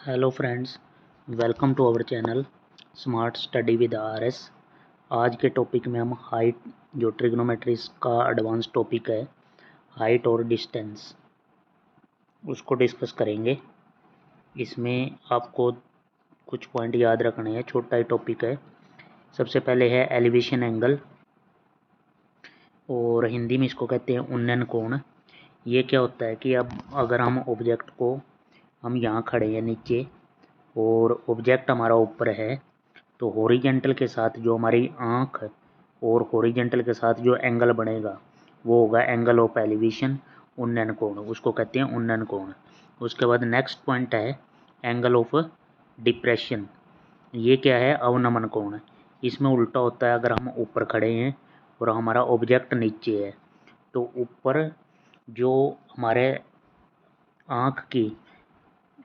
Hello friends, welcome to our channel smart study with RS. आज के topic में हम हाइट, जो ट्रिग्नोमेट्रीज का एडवांस टॉपिक है, हाइट और डिस्टेंस, उसको डिस्कस करेंगे। इसमें आपको कुछ पॉइंट याद रखने हैं, छोटा ही टॉपिक है। सबसे पहले है एलिवेशन एंगल, और हिंदी में इसको कहते हैं उन्नयन कोण। ये क्या होता है कि अब अगर हम ऑब्जेक्ट को, हम यहाँ खड़े हैं नीचे और ऑब्जेक्ट हमारा ऊपर है, तो हॉरिजेंटल के साथ जो हमारी आँख और हॉरिजेंटल के साथ जो एंगल बनेगा वो होगा एंगल ऑफ एलिवेशन, उन्नयन कोण, उसको कहते हैं उन्नयन कोण। उसके बाद नेक्स्ट पॉइंट है एंगल ऑफ डिप्रेशन। ये क्या है? अवनमन कोण। इसमें उल्टा होता है, अगर हम ऊपर खड़े हैं और हमारा ऑब्जेक्ट नीचे है, तो ऊपर जो हमारे आँख की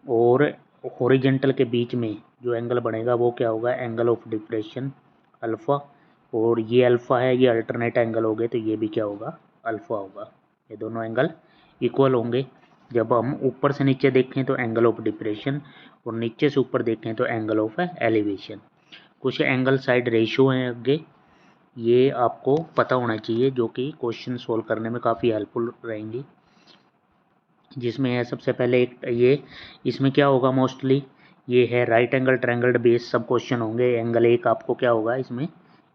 और हॉरिजेंटल के बीच में जो एंगल बनेगा वो क्या होगा? Angle of depression, alpha. और ये अल्फ़ा है, ये अल्टरनेट एंगल हो गए, तो ये भी क्या होगा? अल्फ़ा होगा। ये दोनों एंगल इक्वल होंगे। जब हम ऊपर से नीचे देखें तो एंगल ऑफ डिप्रेशन, और नीचे से ऊपर देखें तो एंगल ऑफ एलिवेशन। कुछ एंगल साइड रेशियो हैं आगे, ये आपको पता होना चाहिए, जो कि क्वेश्चन सोल्व करने में काफ़ी हेल्पफुल रहेंगी। जिसमें है सबसे पहले एक ये, इसमें क्या होगा मोस्टली, ये है राइट एंगल ट्रायंगल बेस सब क्वेश्चन होंगे। एंगल एक आपको क्या होगा, इसमें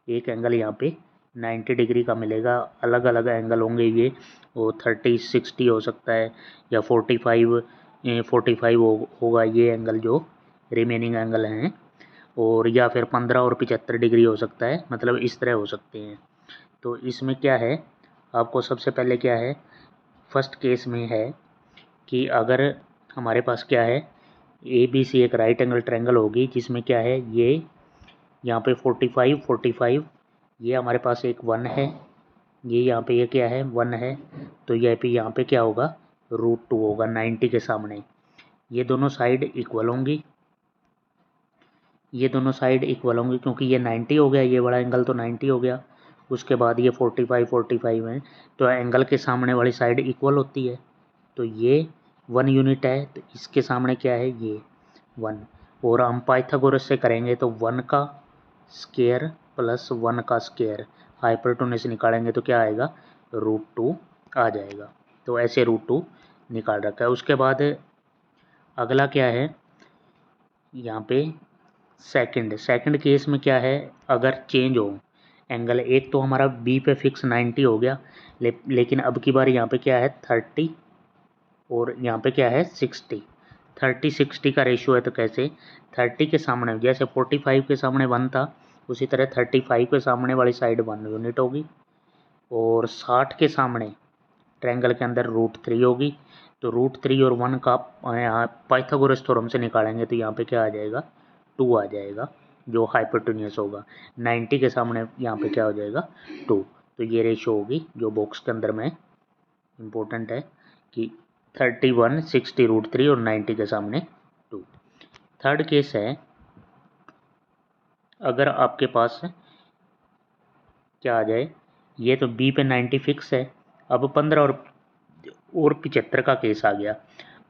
एक एंगल यहाँ पे 90 डिग्री का मिलेगा। अलग अलग एंगल होंगे ये, वो 30 60 हो सकता है, या 45 होगा ये एंगल जो रिमेनिंग एंगल हैं, और या फिर 15 और 75 डिग्री हो सकता है, मतलब इस तरह हो सकते हैं। तो इसमें क्या है, आपको सबसे पहले क्या है, फर्स्ट केस में है कि अगर हमारे पास क्या है, ए बी सी एक राइट एंगल ट्रायंगल होगी, जिसमें क्या है, ये यहाँ पे 45 ये हमारे पास एक 1 है, ये यहाँ पे ये क्या है, 1 है, तो ये पे यहाँ पे क्या होगा, √2 होगा 90 के सामने। ये दोनों साइड इक्वल होंगी, ये दोनों साइड इक्वल होंगी, क्योंकि ये 90 हो गया, ये बड़ा एंगल तो 90 हो गया। उसके बाद ये 45 है, तो एंगल के सामने वाली साइड इक्वल होती है, तो ये 1 यूनिट है, तो इसके सामने क्या है, ये 1। और हम पाइथागोरस से करेंगे तो 1 का स्क्वायर प्लस 1 का स्क्वायर, हाइपोटेन्यूज निकालेंगे तो क्या आएगा, √2 आ जाएगा। तो ऐसे √2 निकाल रखा है। उसके बाद अगला क्या है, यहाँ पे सेकंड केस में क्या है, अगर चेंज हो एंगल, एक तो हमारा बी पे फिक्स 90 हो गया, लेकिन अब की बार यहाँ पे क्या है 30, और यहाँ पे क्या है 60। 30-60 का रेशियो है, तो कैसे, 30 के सामने जैसे 45 के सामने 1 था, उसी तरह 35 के सामने वाली साइड 1 यूनिट होगी, और 60 के सामने ट्रायंगल के अंदर √3 होगी। तो √3 और 1 का यहाँ पाइथागोरस थ्योरम से निकालेंगे तो यहाँ पे क्या आ जाएगा, 2 आ जाएगा, जो हाइपोटेन्यूज होगा। 90 के सामने यहाँ पे क्या हो जाएगा, 2। तो ये रेशियो होगी जो बॉक्स के अंदर में इम्पोर्टेंट है, कि 31 60 √3 और 90 के सामने 2। थर्ड केस है, अगर आपके पास क्या आ जाए, ये तो बी पे 90 फिक्स है, अब 15 और 75 का केस आ गया।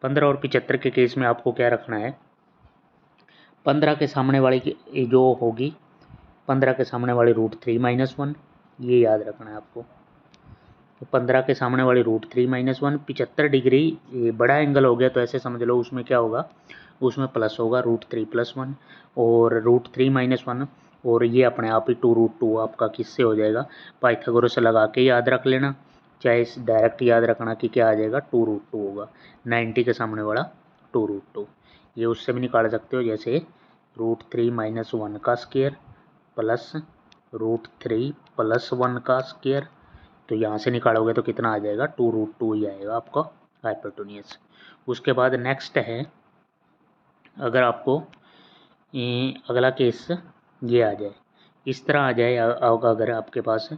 15 और 75 के केस में आपको क्या रखना है, 15 के सामने वाली जो होगी, 15 के सामने वाली √3 - 1, ये याद रखना है आपको। तो 15 के सामने वाली √3 - 1, 75 डिग्री ये बड़ा एंगल हो गया, तो ऐसे समझ लो उसमें क्या होगा, उसमें प्लस होगा √3 + 1, और √3 - 1, और ये अपने आप ही 2√2 आपका किससे हो जाएगा, पाइथागोरस लगा के याद रख लेना, चाहे डायरेक्ट याद रखना कि क्या आ जाएगा, 2√2 होगा। 90 के सामने वाला 2√2, ये उससे भी निकाल सकते हो, जैसे √3 - 1 का स्क्वायर प्लस √3 + 1 का स्क्वायर, तो यहाँ से निकालोगे तो कितना आ जाएगा, 2√2 ही आएगा आपका हाइपोटेन्यूज। उसके बाद नेक्स्ट है, अगर आपको अगला केस ये आ जाए, इस तरह आ जाए, अगर आपके पास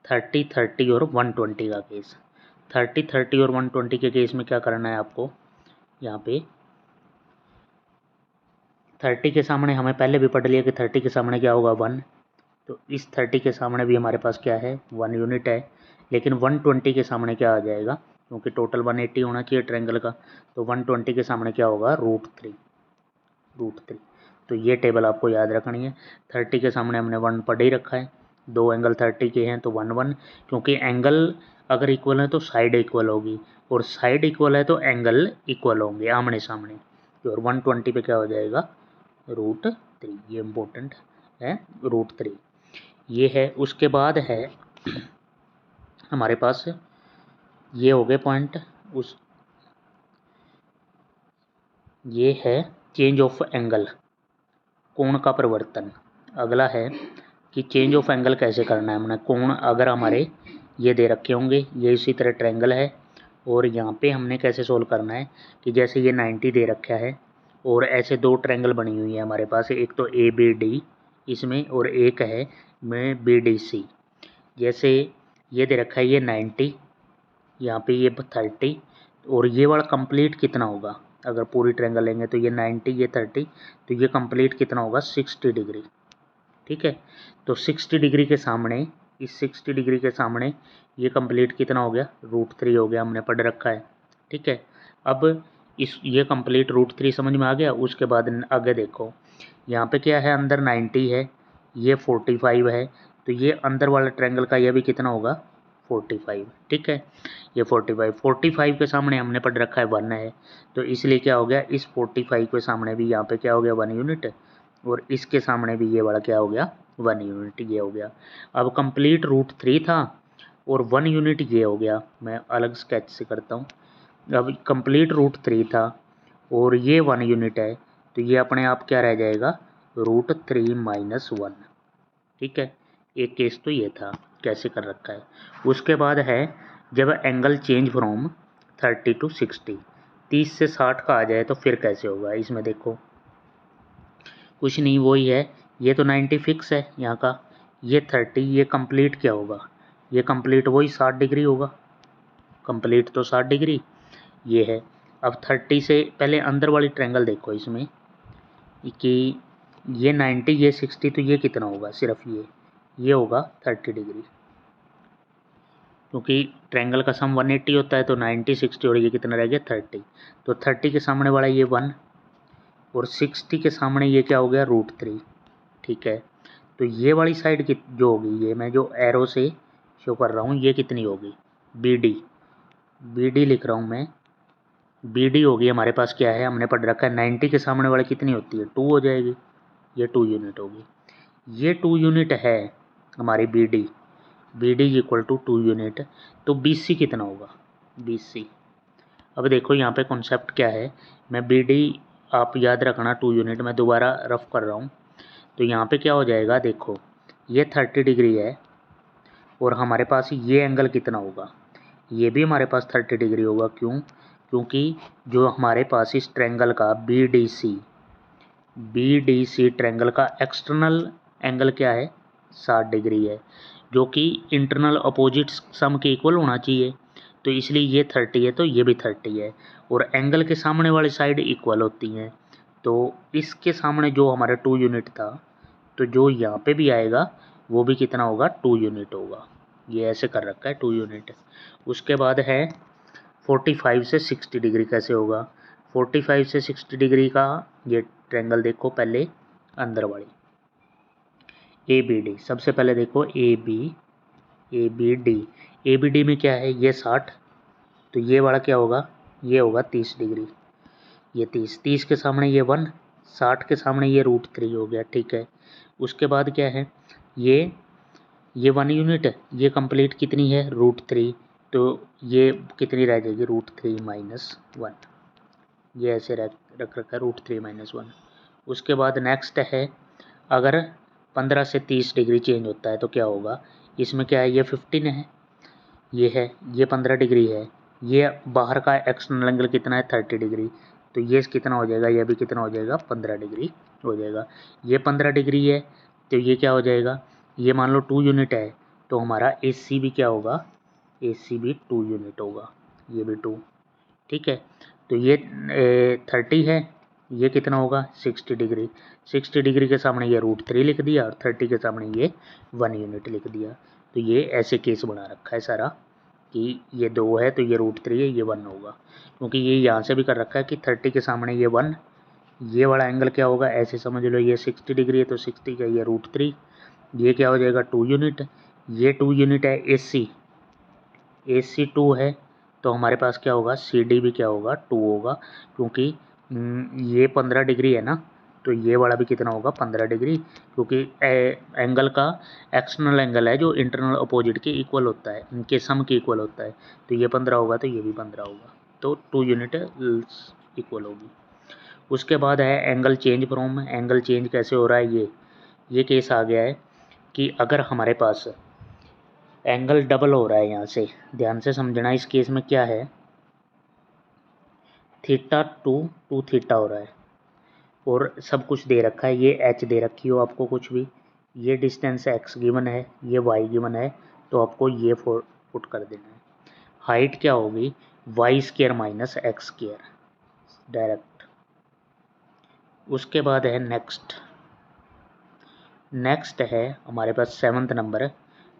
30-30 और 120 का केस, 30-30 और 120 के केस में क्या करना है आपको, यहाँ पे 30 के सामने हमें पहले भी पढ़ लिया कि 30 के सामने क्या होगा, 1, तो इस 30 के सामने भी हमारे पास क्या है, 1 यूनिट है, लेकिन 120 के सामने क्या आ जाएगा, क्योंकि टोटल 180 होना चाहिए ट्रायंगल का, तो 120 के सामने क्या होगा, √3। √3। तो ये टेबल आपको याद रखनी है। 30 के सामने हमने 1 पढ़ ही रखा है, 2 एंगल 30 के हैं तो 1 1, क्योंकि एंगल अगर इक्वल है तो साइड इक्वल होगी, और साइड इक्वल है तो एंगल इक्वल होंगे आमने सामने। और 120 पे क्या हो जाएगा √3, ये इम्पोर्टेंट है √3 ये है। उसके बाद है हमारे पास ये हो गए पॉइंट, उस ये है चेंज ऑफ एंगल, कोण का परिवर्तन। अगला है कि चेंज ऑफ एंगल कैसे करना है हमने। कोण अगर हमारे ये दे रखे होंगे, ये इसी तरह ट्रायंगल है, और यहाँ पे हमने कैसे सोल्व करना है कि जैसे ये 90 दे रखा है और ऐसे दो ट्रायंगल बनी हुई है हमारे पास, एक तो ABD इसमें और एक है में BDC। जैसे ये दे रखा है ये 90, यहाँ पे ये 30, और ये वाला कंप्लीट कितना होगा अगर पूरी ट्रायंगल लेंगे तो ये 90 ये 30, तो ये कंप्लीट कितना होगा 60 डिग्री। ठीक है, तो 60 डिग्री के सामने, इस 60 डिग्री के सामने ये कंप्लीट कितना हो गया √3 हो गया, हमने पढ़ रखा है। ठीक है, अब इस ये कंप्लीट √3 समझ में आ गया। उसके बाद आगे देखो, यहाँ पे क्या है अंदर 90 है, ये 45 है, तो ये अंदर वाला ट्रायंगल का ये भी कितना होगा 45। ठीक है, ये 45 के सामने हमने पढ़ रखा है 1 है, तो इसलिए क्या हो गया इस 45 के सामने भी यहाँ पे क्या हो गया 1 यूनिट, और इसके सामने भी ये वाला क्या हो गया 1 यूनिट, ये हो गया। अब कंप्लीट √3 था और 1 यूनिट ये हो गया, मैं अलग स्केच से करता हूँ। अब कंप्लीट √3 था और ये 1 यूनिट है, तो ये अपने आप क्या रह जाएगा √3 - 1। ठीक है, एक केस तो ये था कैसे कर रखा है। उसके बाद है जब एंगल चेंज फ्रॉम 30 to 60, 30 से 60 का आ जाए तो फिर कैसे होगा। इसमें देखो कुछ नहीं, वही है, ये तो 90 फिक्स है यहाँ का, ये 30, ये कंप्लीट क्या होगा, ये कंप्लीट वही 60 डिग्री होगा, कंप्लीट तो 60 डिग्री ये है। अब 30 से पहले अंदर वाली ट्रायंगल देखो इसमें कि ये 90 ये 60, तो ये कितना होगा सिर्फ ये होगा 30 डिग्री, क्योंकि ट्रायंगल का सम 180 होता है, तो 90 60 और ये कितना रह गया 30, तो 30 के सामने वाला ये 1 और 60 के सामने ये क्या हो गया √3। ठीक है, तो ये वाली साइड की जो होगी, ये मैं जो एरो से शो कर रहा हूँ, ये कितनी होगी BD लिख रहा हूँ मैं, BD होगी हमारे पास क्या है हमने पढ़ रखा है 90 के सामने वाली कितनी होती है 2 हो जाएगी, ये 2 यूनिट होगी, ये 2 यूनिट है हमारी BD इक्वल टू 2 यूनिट। तो BC कितना होगा BC। अब देखो यहाँ पे कॉन्सेप्ट क्या है, मैं BD आप याद रखना 2 यूनिट, मैं दोबारा रफ कर रहा हूँ। तो यहाँ पे क्या हो जाएगा देखो, ये 30 डिग्री है और हमारे पास ये एंगल कितना होगा, ये भी हमारे पास 30 डिग्री होगा। क्यों, क्योंकि जो हमारे पास इस ट्रायंगल का BDC ट्रायंगल का एक्सटर्नल एंगल क्या है 60 डिग्री है, जो कि इंटरनल अपोजिट सम के इक्वल होना चाहिए, तो इसलिए ये 30 है तो ये भी 30 है, और एंगल के सामने वाली साइड इक्वल होती हैं, तो इसके सामने जो हमारा 2 यूनिट था, तो जो यहाँ पे भी आएगा वो भी कितना होगा 2 यूनिट होगा। ये ऐसे कर रखा है 2 यूनिट। उसके बाद है 45 से 60 डिग्री कैसे होगा। 45 से 60 डिग्री का ये ट्रायंगल देखो, पहले अंदर वाली ABD, सबसे पहले देखो ABD में क्या है ये 60, तो ये वाला क्या होगा ये होगा 30 डिग्री, ये 30 के सामने ये 1, 60 के सामने ये √3 हो गया। ठीक है, उसके बाद क्या है ये 1 यूनिट, ये कंप्लीट कितनी है √3, तो ये कितनी रह जाएगी √3 - 1, ये ऐसे रख रखा है √3 - 1। उसके बाद नेक्स्ट है अगर 15 से 30 डिग्री चेंज होता है तो क्या होगा, इसमें क्या है ये 15 है, ये 15 डिग्री है, ये बाहर का एक्सटर्नल एंगल कितना है 30 डिग्री, तो ये कितना हो जाएगा, ये भी कितना हो जाएगा 15 डिग्री हो जाएगा। ये 15 डिग्री है तो ये क्या हो जाएगा, ये मान लो 2 यूनिट है, तो हमारा AC भी क्या होगा, AC भी 2 यूनिट होगा, ये भी 2। ठीक है, तो ये 30 है, ये कितना होगा 60 डिग्री, 60 डिग्री के सामने ये √3 लिख दिया और 30 के सामने ये 1 यूनिट लिख दिया। तो ये ऐसे केस बना रखा है सारा कि ये 2 है तो ये √3 है, ये 1 होगा, क्योंकि ये यहाँ से भी कर रखा है कि 30 के सामने ये 1 ये वाला एंगल क्या होगा, ऐसे समझ लो ये 60 डिग्री है तो 60 का ये √3, ये क्या हो जाएगा 2 यूनिट, ये 2 यूनिट है AC 2 है, तो हमारे पास क्या होगा CD भी क्या होगा 2 होगा, क्योंकि ये 15 डिग्री है ना, तो ये वाला भी कितना होगा 15 डिग्री, क्योंकि एंगल का एक्सटर्नल एंगल है जो इंटरनल अपोजिट के इक्वल होता है, इनके सम के इक्वल होता है, तो ये 15 होगा तो ये भी 15 होगा, तो 2 यूनिट इक्वल होगी। उसके बाद है angle change from, angle change कैसे हो रहा है, ये केस आ गया है कि अगर हमारे पास एंगल डबल हो रहा है, यहाँ से ध्यान से समझना, इस केस में क्या है थीटा टू थीटा हो रहा है और सब कुछ दे रखा है, ये h दे रखी हो आपको कुछ भी, ये डिस्टेंस x गिवन है, ये y गिवन है, तो आपको ये पुट कर देना है। हाइट क्या होगी y² माइनस x² डायरेक्ट। उसके बाद है नेक्स्ट है हमारे पास 7th नंबर,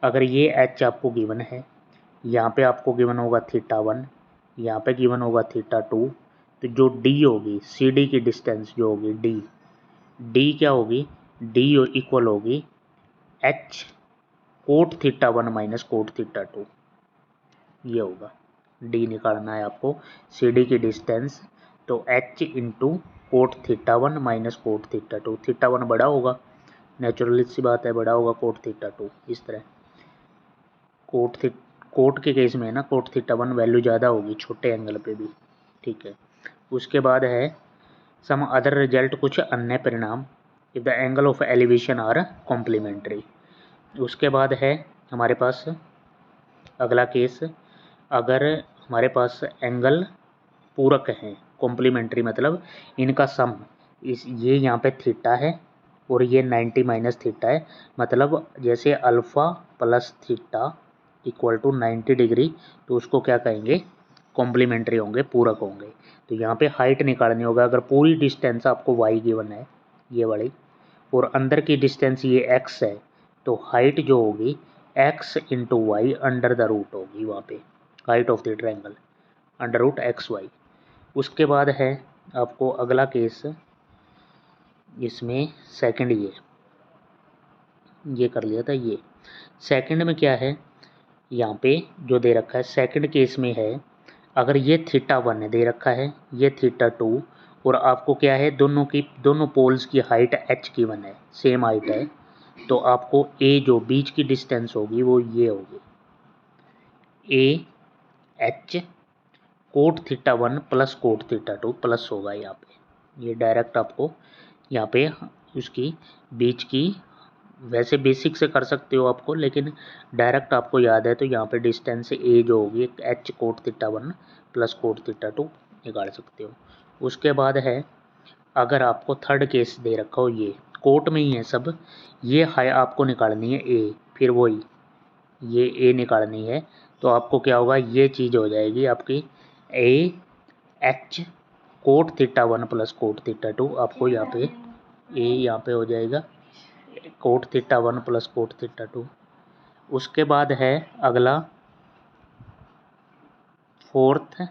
अगर ये h आपको गिवन है, यहाँ पे आपको गिवन होगा θ1, यहाँ पे गिवन होगा θ2, तो जो d होगी CD की डिस्टेंस जो होगी d क्या होगी, d इक्वल होगी h कोट θ1 माइनस कोट θ2, ये होगा d निकालना है आपको CD की डिस्टेंस, तो h into cot θ1 minus cot θ2, θ1 बड़ा होगा, नेचुरली सी बात है बड़ा होगा कोट θ2, इस तरह कोट के केस में ना कोट θ1 वैल्यू ज़्यादा होगी छोटे एंगल पे भी, ठीक है। उसके बाद है सम अदर रिजल्ट, कुछ अन्य परिणाम, if the angle of elevation are complementary. उसके बाद है हमारे पास अगला केस, अगर हमारे पास एंगल पूरक हैं, कॉम्प्लीमेंट्री मतलब इनका सम, ये यहाँ पे थीटा है और ये 90 माइनस थीटा है, मतलब जैसे alpha plus theta equal to 90 degree, तो उसको क्या कहेंगे कॉम्प्लीमेंट्री होंगे, पूरक होंगे। तो यहाँ पे हाइट निकालनी होगा, अगर पूरी डिस्टेंस आपको y गिवन है ये वाली और अंदर की डिस्टेंस ये x है, तो हाइट जो होगी x into y under the root होगी, वहाँ पे height of the triangle under root XY। उसके बाद है आपको अगला केस, इसमें सेकंड ये कर लिया था, ये सेकंड में क्या है, यहाँ पे जो दे रखा है सेकंड केस में है, अगर ये θ1 दे रखा है, ये θ2, और आपको क्या है दोनों पोल्स की हाइट h गिवन है, सेम हाइट है, तो आपको a जो बीच की डिस्टेंस होगी वो ये होगी a h cot θ1 plus cot θ2 plus होगा यहाँ पे, ये डायरेक्ट आपको यहाँ पे उसकी बीच की, वैसे बेसिक से कर सकते हो आपको, लेकिन डायरेक्ट आपको याद है तो यहाँ पे डिस्टेंस ए जो होगी h कोट θ1 प्लस कोट θ2 निकाल सकते हो। उसके बाद है अगर आपको थर्ड केस दे रखा हो, ये कोट में ही है सब, ये हाई आपको निकालनी है ए, फिर वही ये ए निकालनी है, तो आपको क्या होगा ये चीज़ हो जाएगी आपकी A H cot θ1 plus cot θ2, आपको यहाँ पे ए यहाँ पे हो जाएगा कोट θ1 प्लस कोट θ2। उसके बाद है अगला फोर्थ,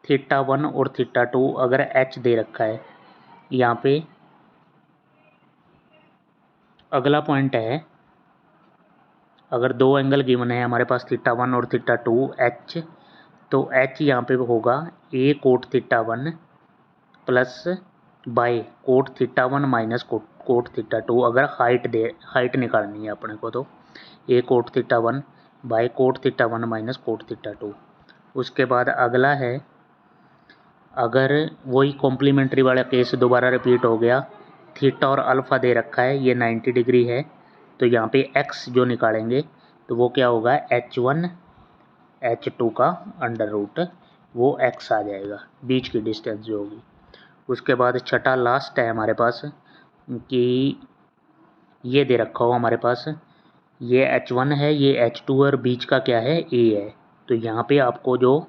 θ1 और θ2 अगर h दे रखा है, यहाँ पे अगला पॉइंट है, अगर दो एंगल गिवन है हमारे पास θ1 और θ2 h, तो h यहाँ पे होगा a cot θ1 plus by cot θ1 minus cot θ2, अगर हाइट निकालनी है अपने को, तो a cot θ1 by cot θ1 minus cot θ2। उसके बाद अगला है, अगर वही कॉम्प्लीमेंट्री वाला केस दोबारा रिपीट हो गया, थीटा और अल्फ़ा दे रखा है, ये 90 डिग्री है, तो यहाँ पे x जो निकालेंगे तो वो क्या होगा h1 h2 का अंडर रूट, वो x आ जाएगा बीच की डिस्टेंस जो होगी। उसके बाद छठा लास्ट है हमारे पास कि ये दे रखा हो हमारे पास, ये h1 है, ये h2 और बीच का क्या है a है, तो यहाँ पे आपको जो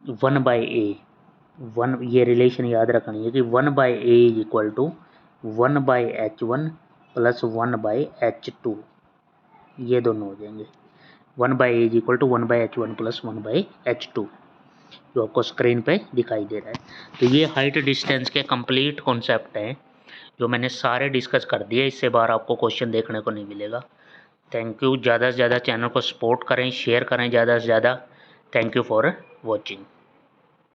1/a, ये रिलेशन याद रखनी है कि 1/a is equal to 1/h1 plus 1/h2, ये दोनों हो जाएंगे 1/a is equal to 1/h1 plus 1/h2, जो आपको स्क्रीन पे दिखाई दे रहा है। तो ये हाइट डिस्टेंस के कंप्लीट कॉन्सेप्ट हैं जो मैंने सारे डिस्कस कर दिए, इससे बाहर आपको क्वेश्चन देखने को नहीं मिलेगा। Thank you. ज़्यादा से ज़्यादा चैनल को सपोर्ट करें, शेयर करें ज़्यादा से ज़्यादा। Thank you for watching.